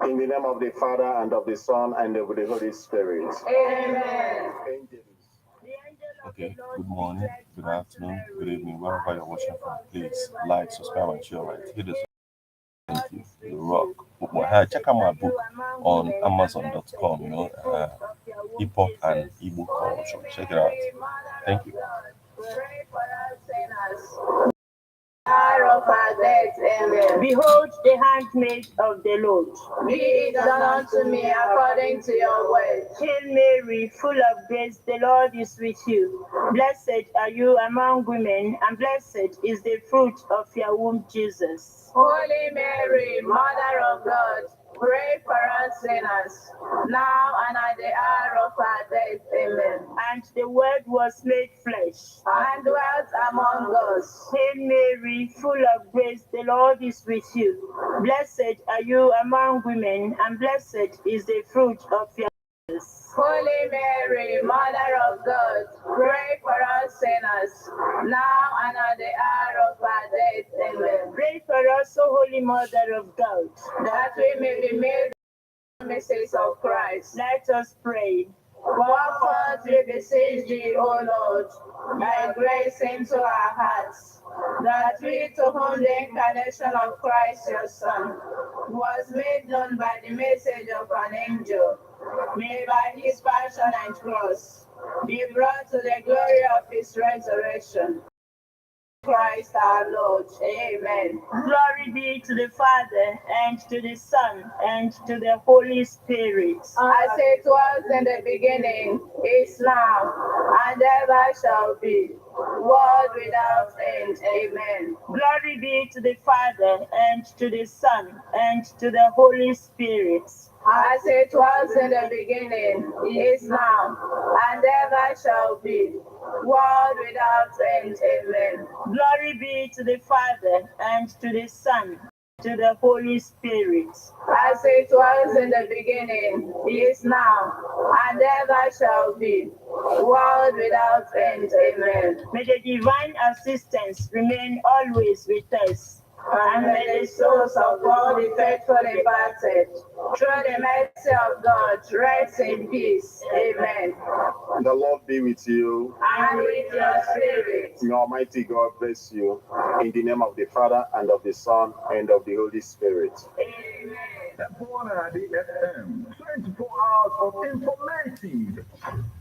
In the name of the Father, and of the Son, and of the Holy Spirit. Amen. Okay, good morning, good afternoon, good evening, wherever you're watching from. Please like, subscribe, and share. Right, hit this. Thank you. You rock. Well, check out my book on Amazon.com. Hip Hop and Igbo culture. Check it out. Thank you. Hour of our death. Amen. Behold the handmaid of the Lord. Be it done unto me according to your word. Hail Mary, full of grace, the Lord is with you. Blessed are you among women, and blessed is the fruit of your womb, Jesus. Holy Mary, Mother of God, pray for us sinners, now and at the hour of our death. Amen. And the Word was made flesh, and dwelt among us. Hail Mary, full of grace, the Lord is with you. Blessed are you among women, and blessed is the fruit of your womb. Holy Mary, Mother of God, pray for us sinners, now and at the hour of our death. Amen. Pray for us, O Holy Mother of God, that we may be made promises of Christ. Let us pray. Pour forth, we beseech thee, O Lord, thy grace into our hearts, that we, to whom the incarnation of Christ your Son was made known by the message of an angel, may by his passion and cross be brought to the glory of his resurrection. Christ our Lord. Amen. Glory be to the Father, and to the Son, and to the Holy Spirit. As it was in the beginning, is now, and ever shall be, world without end. Amen. Glory be to the Father, and to the Son, and to the Holy Spirit. As it was in the beginning, is now, and ever shall be, world without end. Amen. Glory be to the Father, and to the Son, to the Holy Spirit. As it was in the beginning, is now, and ever shall be, world without end. Amen. May the divine assistance remain always with us, and may the souls of all the faithful departed, through the mercy of God, rest in peace. Amen. The Lord be with you. And with your spirit. May Almighty God bless you. In the name of the Father, and of the Son, and of the Holy Spirit. Amen. Ebonadi FM, 24 hours of informative,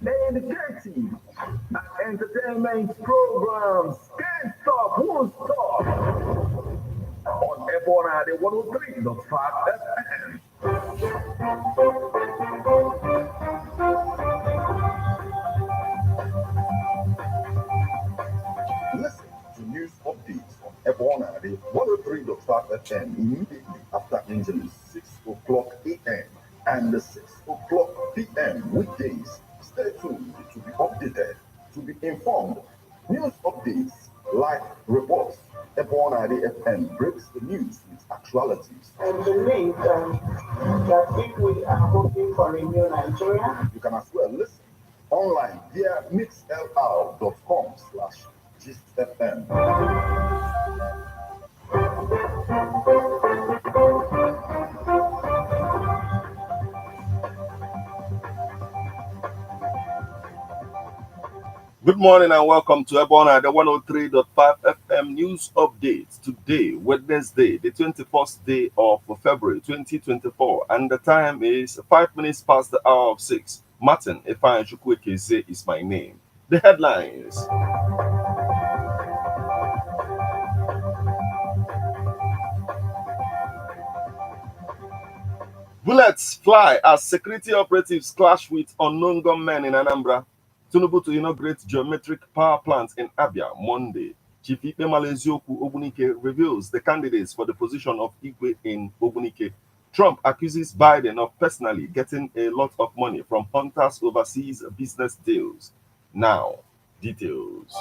educative, and entertainment programs. Can't stop, won't stop. On Ebonadi 103.5 FM. Listen to news updates on Ebonadi 103.5 FM immediately after Angeles 6 o'clock a.m. and 6 o'clock p.m. weekdays. Stay tuned to be updated, to be informed. News updates, live reports. Ebonadi FM breaks the news with actualities. And the link that if we are hoping for a new Nigeria, you can as well listen online via mixlr.com/GistFM. Good morning and welcome to Ebona, the 103.5 FM news update. Today, Wednesday, the 21st day of February 2024, and the time is 5 minutes past the hour of 6. Martin Efan Chukwuekeze is my name. The headlines. Bullets fly as security operatives clash with unknown gunmen in Anambra. Tinubu to inaugurate geometric power plant in Abia Monday. Chief Ikpemal Eziokwu Ogbunike reveals the candidates for the position of Igwe in Ogbunike. Trump accuses Biden of personally getting a lot of money from Hunter's overseas business deals. Now, details.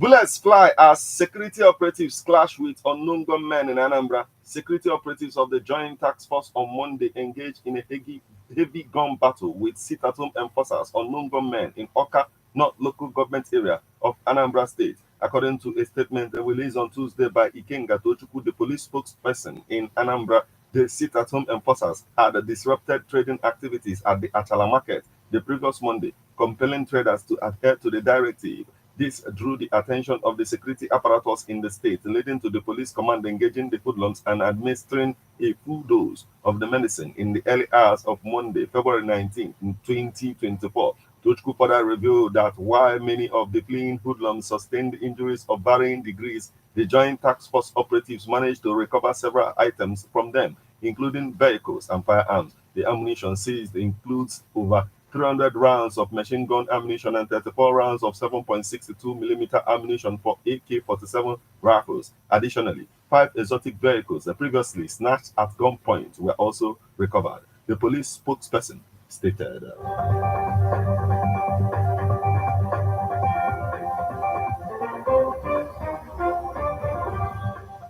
Bullets fly as security operatives clash with unknown gunmen in Anambra. Security operatives of the Joint Task Force on Monday engaged in a heavy gun battle with sit-at-home enforcers, unknown gunmen in Oka, North local government area of Anambra State. According to a statement released on Tuesday by Ikenga Tochukwu, the police spokesperson in Anambra, the sit-at-home enforcers had disrupted trading activities at the Achala market the previous Monday, compelling traders to adhere to the directive. This drew the attention of the security apparatus in the state, leading to the police command engaging the hoodlums and administering a full dose of the medicine in the early hours of Monday, February 19, 2024. Tochukwu further revealed that while many of the fleeing hoodlums sustained injuries of varying degrees, the Joint Task Force operatives managed to recover several items from them, including vehicles and firearms. The ammunition seized includes over 300 rounds of machine gun ammunition and 34 rounds of 7.62mm ammunition for AK-47 rifles. Additionally, 5 exotic vehicles previously snatched at gunpoint were also recovered. The police spokesperson stated.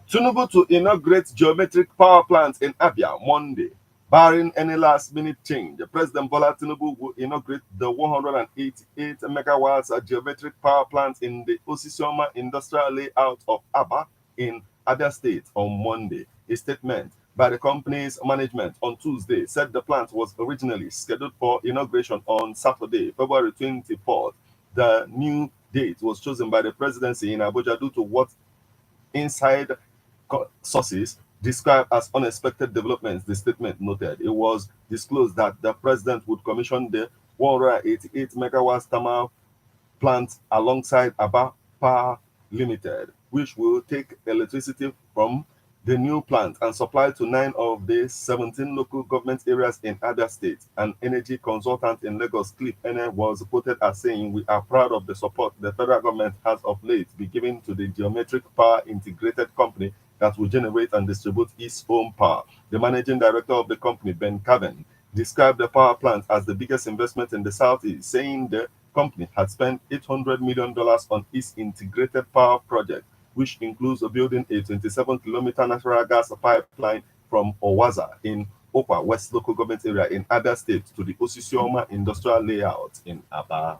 Tinubu to inaugurate geometric power plant in Abia Monday. Barring any last-minute change, President Bola Tinubu will inaugurate the 188 megawatts geometric power plant in the Osisioma industrial layout of Aba in Abia State on Monday. A statement by the company's management on Tuesday said the plant was originally scheduled for inauguration on Saturday, February 24th. The new date was chosen by the presidency in Abuja due to what inside sources described as unexpected developments, the statement noted. It was disclosed that the president would commission the 188 megawatts thermal plant alongside Aba Power Limited, which will take electricity from the new plant and supply to 9 of the 17 local government areas in Abia State. An energy consultant in Lagos, Cliff Ene, was quoted as saying, "We are proud of the support the federal government has of late been giving to the Geometric Power Integrated Company that will generate and distribute its own power." The managing director of the company, Ben Caven, described the power plant as the biggest investment in the Southeast, saying the company had spent $800 million on its integrated power project, which includes building a 27-kilometer natural gas pipeline from Owaza in Okwa West local government area in Abia State to the Osisioma industrial layout in Aba.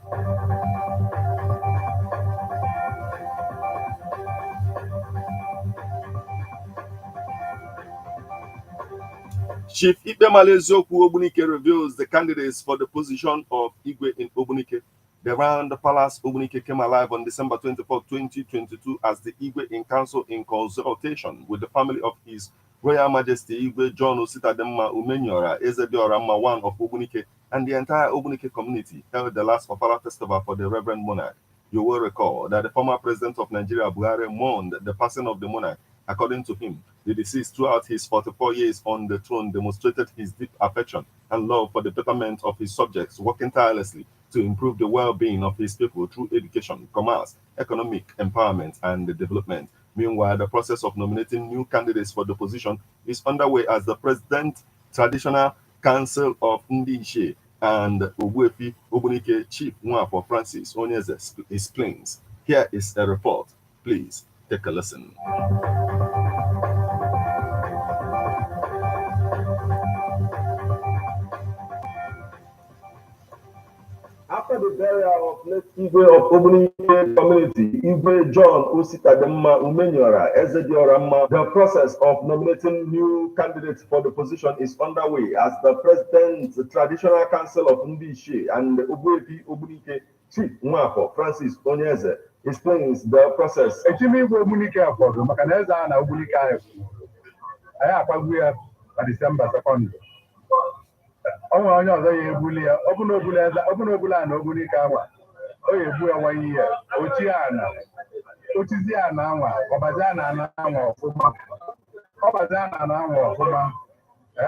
Chief Ikpemala Eziokwu Ogbunike reveals the candidates for the position of Igwe in Ogbunike. The Round Palace Ogbunike came alive on December 24, 2022 as the Igwe in council in consultation with the family of His Royal Majesty Igwe John Ositademma Umenyora Ezedioramma I of Ogbunike and the entire Ogbunike community held the last Ofala festival for the Reverend Monarch. You will recall that the former president of Nigeria, Buhari, mourned the passing of the monarch. According to him, the deceased throughout his 44 years on the throne demonstrated his deep affection and love for the betterment of his subjects, working tirelessly to improve the well-being of his people through education, commerce, economic empowerment, and development. Meanwhile, the process of nominating new candidates for the position is underway as the President Traditional Council of Ndishe and Ogbuefi Ogbunike Chief Nwafo Francis Onyeze explains. Here is a report. Please take a listen. After the burial of late Igwe of Ogbunike community, Igwe John Ositademma Umenyora Ezedioramma, the process of nominating new candidates for the position is underway as the President's Traditional Council of Ndishe and Ogbuefi Ogbunike Chief Nwafo Francis Onyeze explains the process. Igwe Ogbunike afọdụ maka na eze a na Ogbunike anyị akpagbu ya na Disemba 2nd. Onwe onye ọzọ ya ebuli ya, ọ bụ na obula na Ogbunike anwa, o ya ebu ya nwa ihe, ochizi a na anwa, ọbazi a na anwa ọfụma,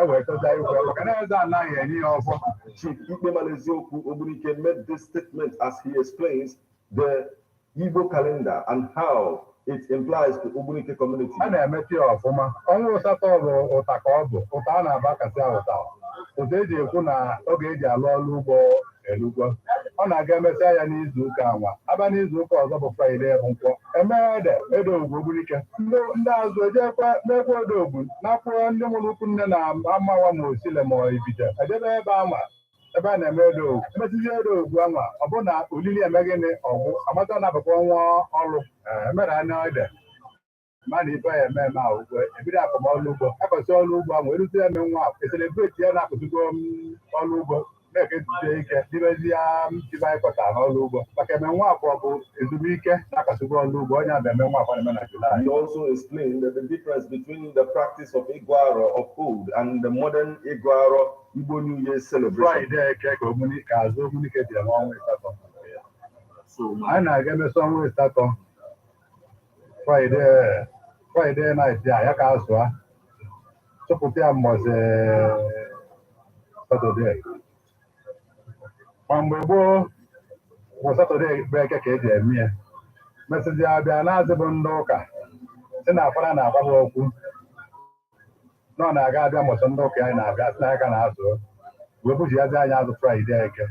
wee tọta ikwe, maka na eze anaghị enye ya ọfọ. Chief Ikpemala Eziokwu Ogbunike made this statement as he explains the Igbo calendar and how it implies to Ogbunike community. A na-emechi ya ọfụma, ọnwa ụsatọ bụ ụta ka ọ bụ, ụta a na-aba kasị ụta. Ụta eji ekwu na oge eji alụ ọrụ ugbo erugbo. ọ na-aga emesịa ya n'izu ụka anwa aba n'izu ụka ọzọ bụ Fraịde bụ nkwọ emee Edeogwu Ogbunike ndị azụ ejekwa mekwa Edeogwu nakwụọ ndị mụrụ ukwu nne na amawa ma Osile ma Ibite ejebe ebe anwa ebe a na-eme Edeogwu emesizi Edeogwu anwa ọ bụ na olili eme gịnị ọgwụ amata na-abakwa ọnwa ọrụ emere anya ede mana ife ya eme eme ahụ ugbo ebido akọmọlụ ugbo akọsi ọrụ ugbo ahụ erute eme nwa eselebreti ya na-akụzigo ọrụ ugbo na-ekezie ike dibezi ya tibe anyị kọtara n'ọrụ ugbo maka eme nwa afọ bụ ezumike na-akọsigo ọrụ ugbo onye abịa eme nwa afọ na-eme na July. He also explained that the difference between the practice of Igwaro of old and the modern Igwaro Igbo New Year celebration. Friday eke ka azụ Ogbunike dị n'ọnwa asatọ anyị na-aga emesi ọnwa asatọ Friday night ya ka azụ a chọpụta ya mbọsị Saturday ma mgbe gboo bụ Saturday bụ eke ka eji eme ya mesịzi abịa na-azịbụ ndị ụka si na afara na-agwa ha okwu nọ na-aga abịa mbọsị ndị ụka anyị na-abịa si n'aka na-azụ wee bụjiazi anyị azụ Friday eke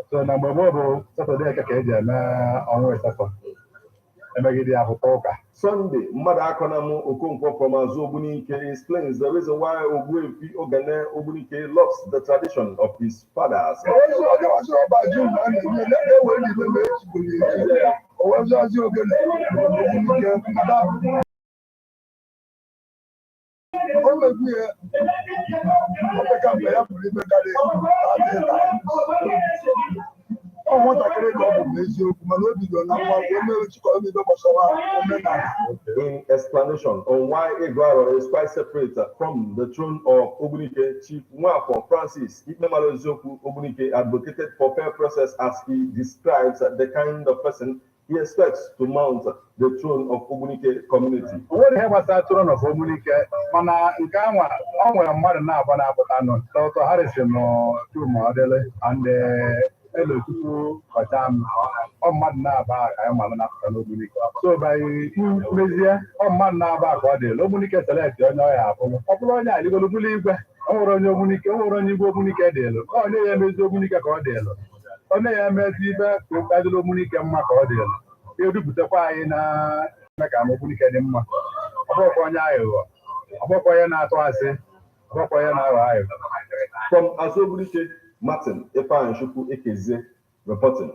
so na mgbe gboo bụ Saturday eke ka eji eme ọnwa asatọ emegide ya pụta ụka. Sunday, Mmadụ Akonamo Okonkwo from Azu Ogbunike explains the reason why Ogbuefi Ogene Ogbunike loves the tradition of his fathers. In explanation on why Igwaro is quite separate from the throne of Ogbunike, Chief Nwafọ Francis Ikpemaloeziokwu Ogbunike advocated for fair process as he describes the kind of person he expects to mount the throne of Ogbunike community. Onwere ihe gbasara throne of Ogbunike mana nke anwa ọ nwere mmadụ na-abụ na-apụta nọ Dr. Harrison Chumaodele and Elochukwu Ọcham ọ mmadụ na-aba ka anyị malụ na-apụta n'Ogbunike. So by mezie ọ mmadụ na-aba ka ọ dịla Ogbunike select onye ọya abụrụ ọ bụrụ onye aligolo bụrụ igwe o nwere onye Ogbunike o nwere onye igwe Ogbunike dịlụ onye ya emezi Ogbunike ka ọ dịlụ onye ya emezi ibe ka ụkadịla Ogbunike mma ka ọ dịlụ eduputakwa anyị na eme ka Ogbunike dị mma ọ bụrụkwa onye aghụghọ ọ bụrụkwa onye na-atụ asị ọ bụrụkwa onye na-aghọ aghụghọ. From Azu Ogbunike, Martin Ifeanyichukwu Ekezie reporting.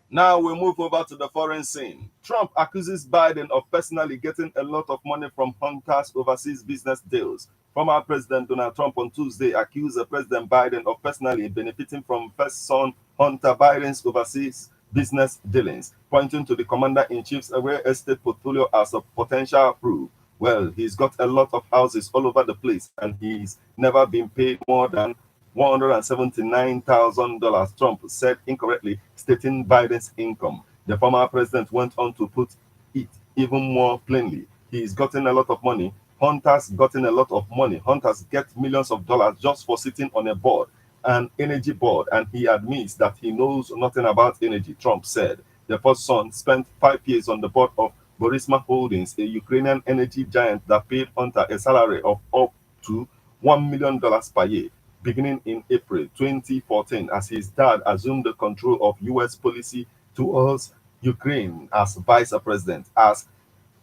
Now we move over to the foreign scene. Trump accuses Biden of personally getting a lot of money from Hunter's overseas business deals. Former President Donald Trump on Tuesday accused President Biden of personally benefiting from first son Hunter Biden's overseas business dealings, pointing to the commander-in-chief's real estate portfolio as a potential proof. Well, he's got a lot of houses all over the place, and he's never been paid more than $179,000, Trump said incorrectly, stating Biden's income. The former president went on to put it even more plainly. He's gotten a lot of money. Hunter's gotten a lot of money. Hunter's get millions of dollars just for sitting on a board, an energy board, and he admits that he knows nothing about energy, Trump said. The first son spent 5 years on the board of Burisma Holdings, a Ukrainian energy giant that paid Hunter a salary of up to $1 million per year, beginning in April 2014, as his dad assumed the control of U.S. policy towards Ukraine as vice president. As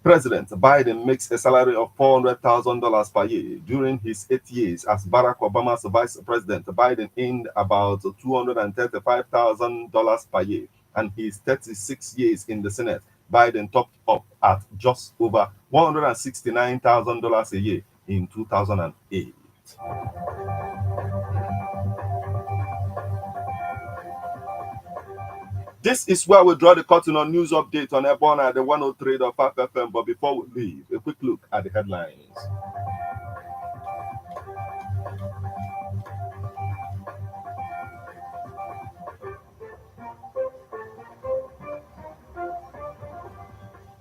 President, Biden makes a salary of $400,000 per year. During his 8 years as Barack Obama's vice president, Biden earned about $235,000 per year. And his 36 years in the Senate, Biden topped up at just over $169,000 a year in 2008. This is where we draw the curtain on news update on Ebona at the 103.5 FM. But before we leave, a quick look at the headlines.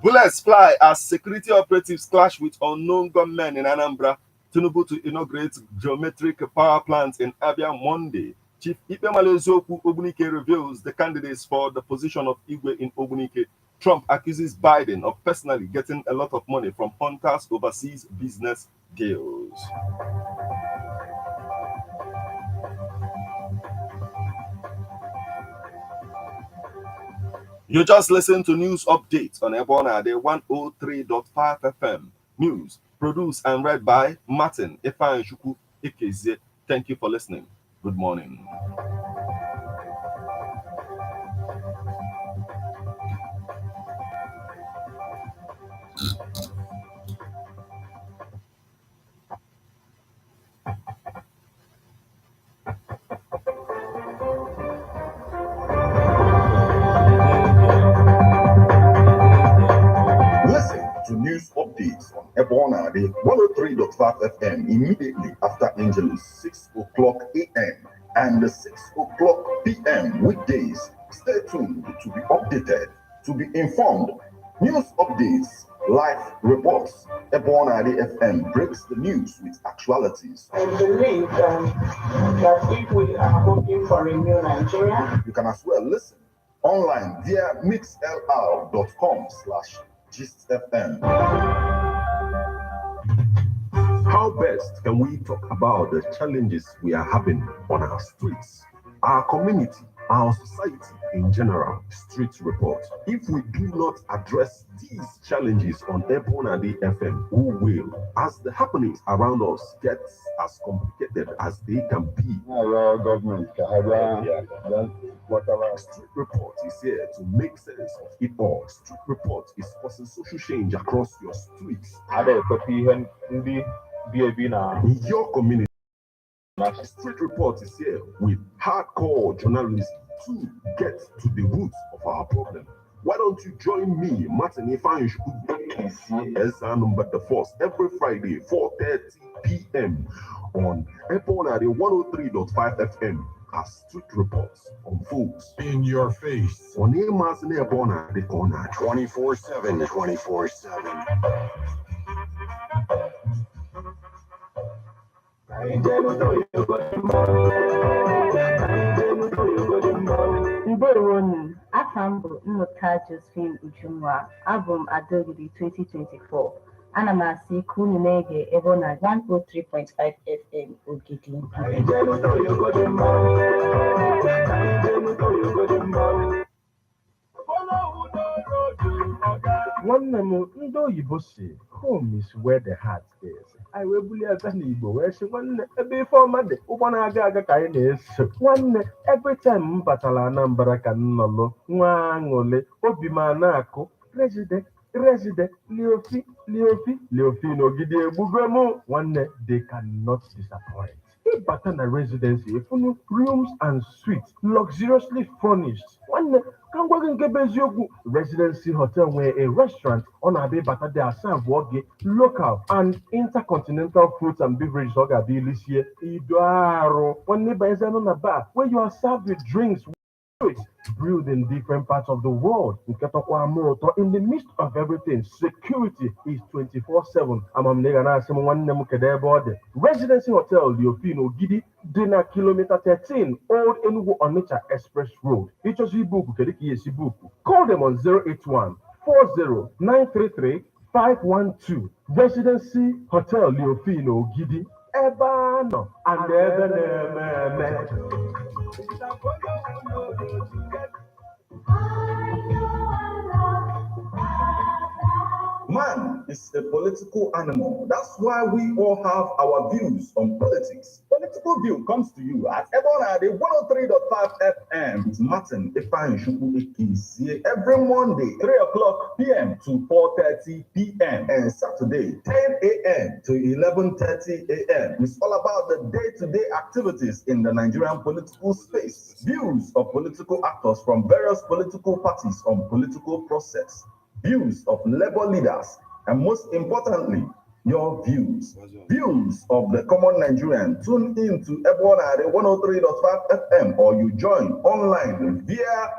Bullets fly as security operatives clash with unknown gunmen in Anambra. Tinubu to inaugurate geometric power plants in Abia Monday. Chief Ikpemala Eziokwu Ogbunike reveals the candidates for the position of Igwe in Ogbunike. Trump accuses Biden of personally getting a lot of money from Hunter's overseas business deals. You just listened to news updates on Ebona, the 103.5 FM. News produced and read by Martin Ifeanyi Ikeze. Thank you for listening. Good morning. News updates on Ebona, the 103.5 FM immediately after Angelus, 6 o'clock a.m. and 6 o'clock p.m. weekdays. Stay tuned to be updated, to be informed. News updates, live reports. Ebona, the FM breaks the news with actualities. I believe that if we are hoping for a new Nigeria, you can as well listen online via mixlr.com/GistFM. How best can we talk about the challenges we are having on our streets, our community, our society in general? Street report. If we do not address these challenges on Ebona FM, who will? As the happenings around us get as complicated as they can be. Street report is here to make sense of it all. Street report is causing social change across your streets. In your community. Street report is here with hardcore journalism to get to the roots of our problem. Why don't you join me, Martin Ifeanyi number the first every Friday, 4:30 p.m. on Ebona 103.5 FM as Street Reports unfolds in your face. On Emas Ebona the corner 24/7, 24/7. Mboro Afambo Nnota Josephine Ujunwa album Adogidi 2024. Ana m asị ka unu na-ege Ebona 103.5 FM Ogidi. Nwanne m ndị oyibo si home is where the heart is. Anyị wee bulie aka n'Igbo wee sị nwanne ebe ife ọma dị ụgbọ na-aga aga ka anyị na-eso. Nwanne every time m batara Anambra ka m nọlụ nwa aṅụle obi m na-akụ resident Leofi n'Ogidi egbugo m. Nwanne they cannot disappoint. Ịbata na residency efunu rooms and suites luxuriously furnished. Nwanne ka m gwa gị nke bụ eziokwu, Residency Hotel nwere a restaurant ọ na-abịa ịbata dị aserve gị local and intercontinental fruits and beverages ọ ga-abịa ilisie ido arụ. Nwanne banyezanụ na bar where you are served with drinks brewed in different parts of the world. In the midst of everything, security is 24/7. Residency Hotel Leofi n'Ogidi dị na kilometer 13 Old Enugu Onitsha Express Road. Call them on 081-40-933-512. Residency Hotel Leofi n'Ogidi. Ebano and Ebenememe. Man is a political animal. That's why we all have our views on politics. Political View comes to you at Ebona 103.5 FM with Martin Ifeanyi every Monday, 3 o'clock p.m. to 4:30 p.m. and Saturday, 10 a.m. to 11:30 a.m. It's all about the day-to-day activities in the Nigerian political space. Views of political actors from various political parties on political process. Views of labor leaders, and most importantly, your views. Views of the common Nigerian. Tune in to Ebona 103.5 FM or you join online via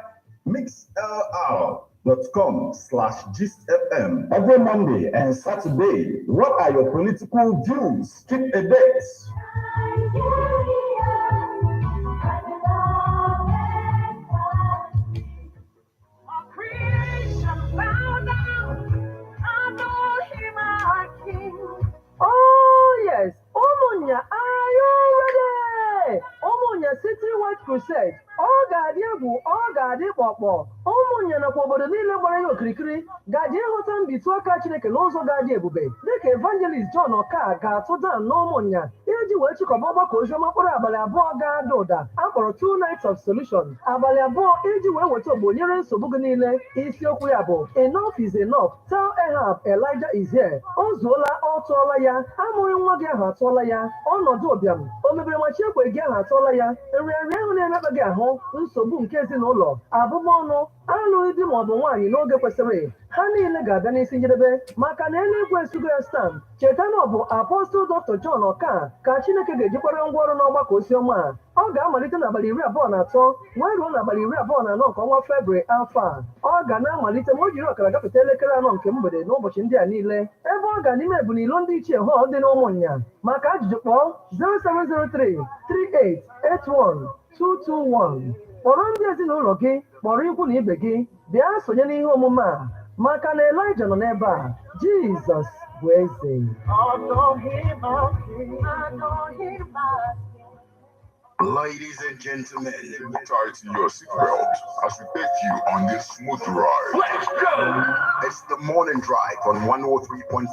mixlr.com/GistFM every Monday and Saturday. What are your political views? Keep a date. Crusade ọ ga-adị egwu, ọ ga-adị kpọkpọ. Ụmụnnya nakwa obodo niile gbara ya okirikiri gaji ịhụta mbitụ aka Chineke n'ụzọ ga-adị ebube dịka Evangelist John Ọka ga-atụ dan n'ụmụnnya iji wee chịkọba ọgbakọ oziọma mkpụrụ abalị abụọ ga-ada ụda akpọrọ 2 Nights of Solution, abalị abụọ iji wee weta ogbo nyere nsogbu gị niile. Isiokwu ya bụ Enough is enough. Tell Ahab Elijah is here. O zuola, ọ tụọla ya. Amụghị nwa gị ahụ atụọla ya. Ọnọdụ ụbịam o mebere machi ekwe gị ahụ atụọla ya. Nrịanrịa ahụ na-emekpa gị ahụ, nsogbu nke ezinụlọ, abụmọnụ, alụghị di maọbụ nwaanyị n'oge kwesịrị, ha niile ga-abịa n'isi njedebe maka na eluigwe esugo ya stam. Cheta na ọ bụ Apọstụl Dr. John Ọka ka Chineke ga-ejikwara ngwa ọrụ n'ọgbakọ oziọma a. Ọ ga-amalite n'abalị 23 wee ruo n'abalị 24 nke ọnwa Febrụwarị afọ a. Ọ ga na-amalite ma o jiri ọkara gafeta elekere 4 nke mgbede n'ụbọchị ndị a niile, ebe ọ ga n'ime Ebunilo ndị Ichie Hall dị n'Ụmụnnya. Maka ajụjụ kpọọ 0703 3881 221. Kpọrọ ndị ezinụlọ gị, kpọrọ ikwu na ibe gị, bịa sonye n'ihe omume a maka na Elijah nọ n'ebe a. Jizọs bụ eze. Ladies and gentlemen, tighten your seatbelt as we take you on this smooth ride. Let's go! It's the morning drive on 103.5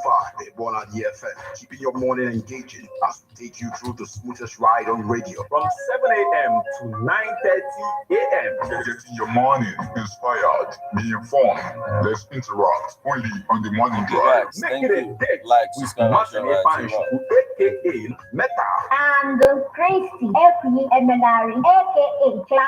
Ebona DFM, keeping your morning engaging as we take you through the smoothest ride on radio. From 7 a.m. to 9:30 a.m. Getting your morning inspired, be informed. Let's interact only on the morning drive. Make it a date with Martin Epanshu, aka Meta. And Christy, aka Emenari, aka Clown.